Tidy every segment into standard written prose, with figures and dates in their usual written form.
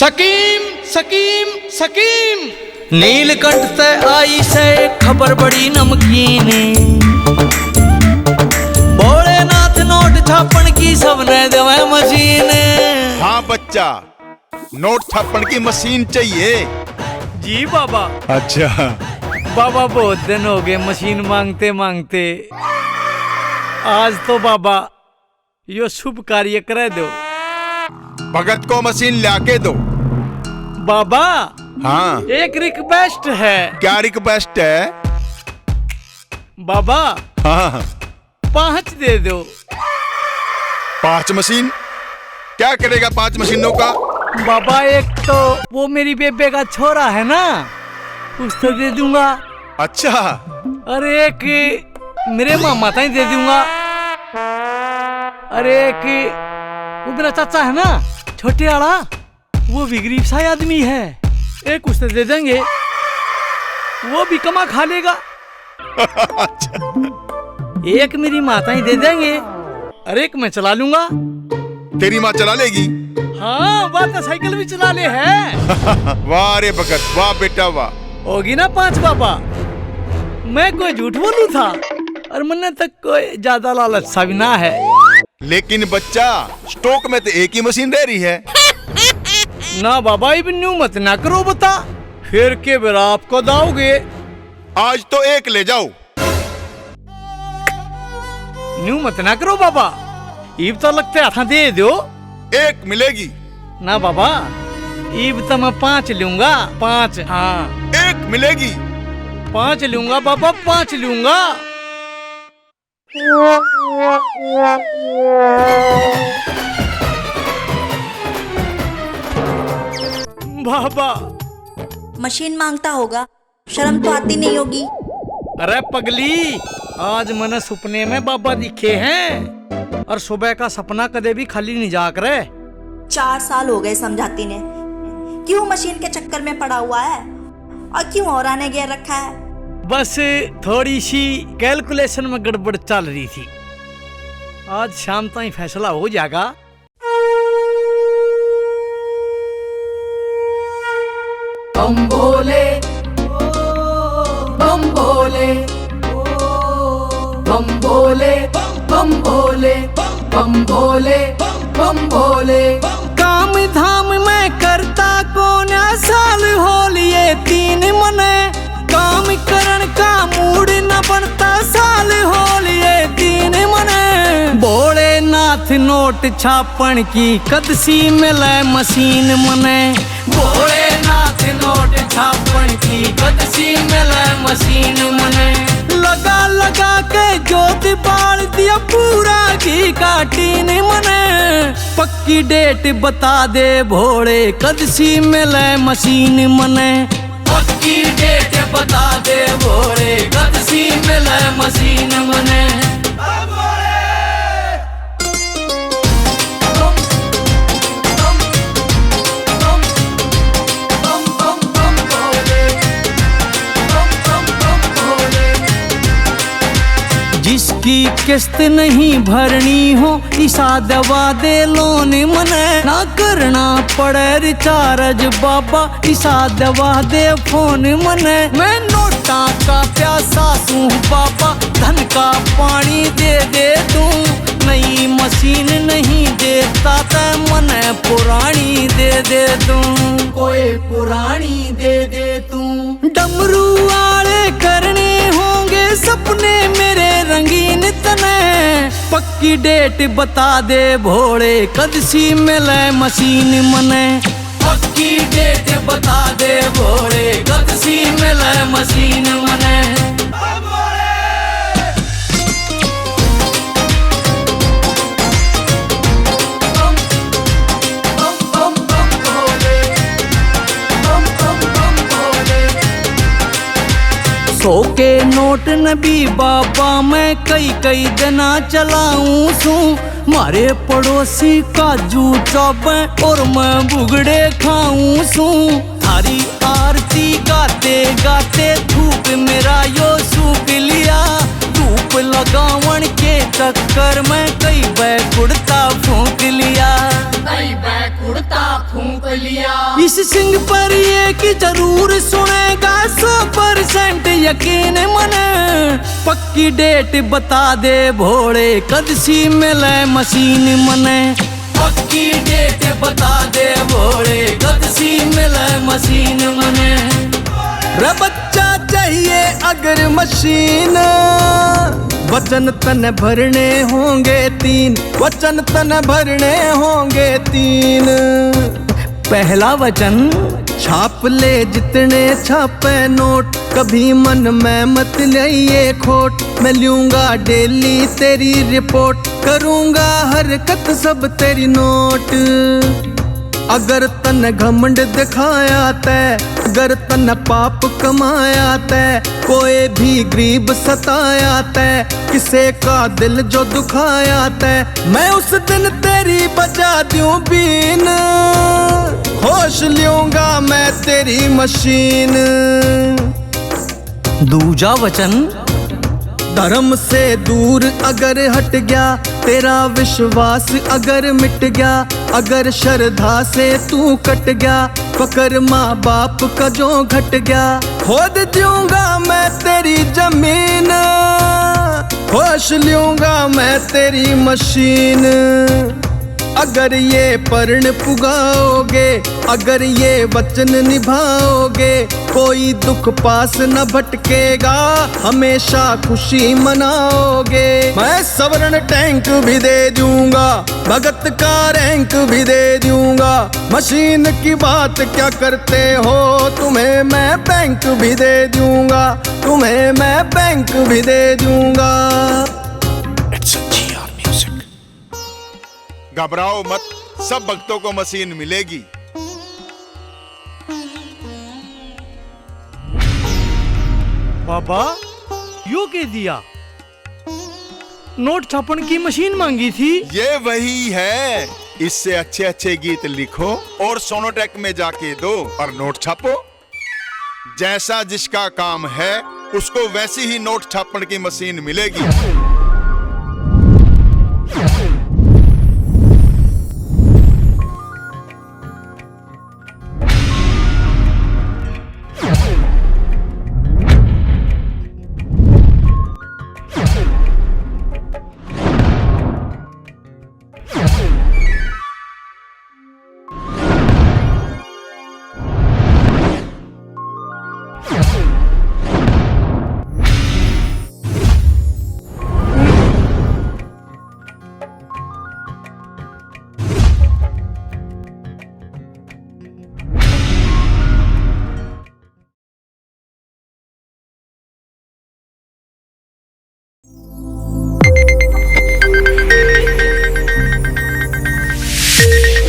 Scheme scheme scheme. Neelkanth से आई से खबर बड़ी नमकीन, भोलेनाथ नोट छापन की सबने देवे मशीन। हाँ बच्चा, नोट छापन की मशीन चाहिए। जी बाबा। अच्छा बाबा बहुत दिन हो गए मशीन मांगते मांगते, आज तो बाबा यो शुभ कार्य कर दो। भगत को मशीन लाके दो। बाबा हाँ एक रिक्वेस्ट है। क्या रिक्वेस्ट है? बाबा हाँ 5 दे दो। 5 मशीन? क्या करेगा 5 मशीनों का? बाबा एक तो वो मेरी बेबे का छोरा है ना, उसको दे दूंगा। अच्छा अरे एक मेरे मामा ताई दे दूंगा। अरे एक वो मेरा चाचा है ना छोटे वाला, वो भी गरीब सा आदमी है, एक उससे दे देंगे, वो भी कमा खा लेगा। एक मेरी माता ही दे देंगे, अरे एक मैं चला लूंगा। तेरी माँ चला लेगी? हाँ वह तो साइकिल भी चला ले है। वाह रे भगत, वाह बेटा वाह। होगी ना 5 बाबा। मैं कोई झूठ बोलू था और मन तक कोई ज्यादा लालच सा भी ना है। लेकिन बच्चा स्टॉक में तो एक ही मशीन रह रही है ना बाबा, ये न्यू मत ना करो बता, फिर के बेरा आपको दाओगे। आज तो एक ले जाओ। न्यू मत ना करो बाबा, ईब तो लगते हाथा दे दो। एक मिलेगी ना बाबा, ईब तो मैं 5 लूंगा। 5 हाँ एक मिलेगी। 5 लूंगा बाबा, 5 लूंगा। बाबा मशीन मांगता होगा, शर्म तो आती नहीं होगी। अरे पगली, आज मैंने सपने में बाबा दिखे हैं, और सुबह का सपना कदे भी खाली नहीं जा करे। 4 साल हो गए समझाती ने, क्यों मशीन के चक्कर में पड़ा हुआ है और क्यों और आने गिर रखा है। बस थोड़ी सी कैलकुलेशन में गड़बड़ चल रही थी, आज शाम तक फैसला हो जाएगा। बम भोले बम भोले बम भोले बम भोले बम भोले बम भोले। काम धाम में करता कौन, साल हो लिए 3 मने, काम करन का मूड न बनता, साल हो लिए 3 मने। भोलेनाथ नोट छापन की कदसी मिले मशीन मने, भोलेनाथ नोट छापन की कदसी मिले मशीन मने। लगा लगा के जोत बाल दिया पूरा घी का टीन मने, पक्की डेट बता दे भोले कदसी मिले मशीन मने। पक्की डेट बता दे भोले कदसी मिले मशीन मने। जिसकी किस्त नहीं भरनी हो, ईसा दवा दे लोन मने, ना करना पड़े रिचार्ज बाबा, ईसा दवा दे फोन मने। मैं नोटा का प्यासा तू बाबा, धन का पानी दे दे तू, नई मशीन नहीं देता ते मने पुरानी दे दे तू, कोई पुरानी दे दे तू। डमरू वाले करने होंगे सपने मेरे रंगीन तने, पक्की डेट बता दे भोले कदसी मिले मशीन मने। पक्की डेट बता दे भोले कदसी मिले मशीन मने। सौ के नोट नबी बाबा मैं कई दिना चलाऊं सू, मारे पड़ोसी काजू चौबे और मैं बुगड़े खाऊं सू। थारी आरती गाते गाते धूप मेरा यो सूख लिया, धूप लगावन के चक्कर में कई बैग कुड़ता फूंक लिया। कई बैग पत्ता फूंक लिया। इस सिंह पर ये कि जरूर सुनेगा 100% यकीन मने। पक्की डेट बता दे भोले कद सी मिले मशीन मने। पक्की डेट बता दे भोले कद सी मिले मशीन मने। रे बच्चा चाहिए अगर मशीन, वचन तन भरने होंगे 3, वचन तन भरने होंगे 3। पहला वचन छाप ले जितने छापे नोट, कभी मन में मत लिए खोट। मैं लूंगा डेली तेरी रिपोर्ट, करूंगा हरकत सब तेरी नोट। अगर तन घमंड दिखाया तै, अगर तन पाप कमाया तै, कोई भी गरीब सताया तै, किसे का दिल जो दुखाया तै, मैं उस दिन तेरी बजा दूं बीन। होश लूंगा मैं तेरी मशीन। दूजा वचन धर्म से दूर अगर हट गया, तेरा विश्वास अगर मिट गया, अगर श्रद्धा से तू कट गया, फकर माँ बाप का जो घट गया, खोद दूंगा मैं तेरी जमीन। होश लूंगा मैं तेरी मशीन। अगर ये पर्ण पुगाओगे, अगर ये वचन निभाओगे, कोई दुख पास न भटकेगा, हमेशा खुशी मनाओगे। मैं सवर्ण टैंक भी दे दूंगा, भगत का रैंक भी दे दूंगा। मशीन की बात क्या करते हो, तुम्हें मैं बैंक भी दे दूंगा, तुम्हें मैं बैंक भी दे दूंगा। घबराओ मत, सब भक्तों को मशीन मिलेगी। बाबा यो कह दिया, नोट छापन की मशीन मांगी थी। ये वही है, इससे अच्छे अच्छे गीत लिखो और सोनोटेक में जाके दो और नोट छापो। जैसा जिसका काम है उसको वैसी ही नोट छापन की मशीन मिलेगी।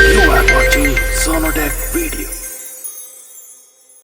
You are watching Sonodec video.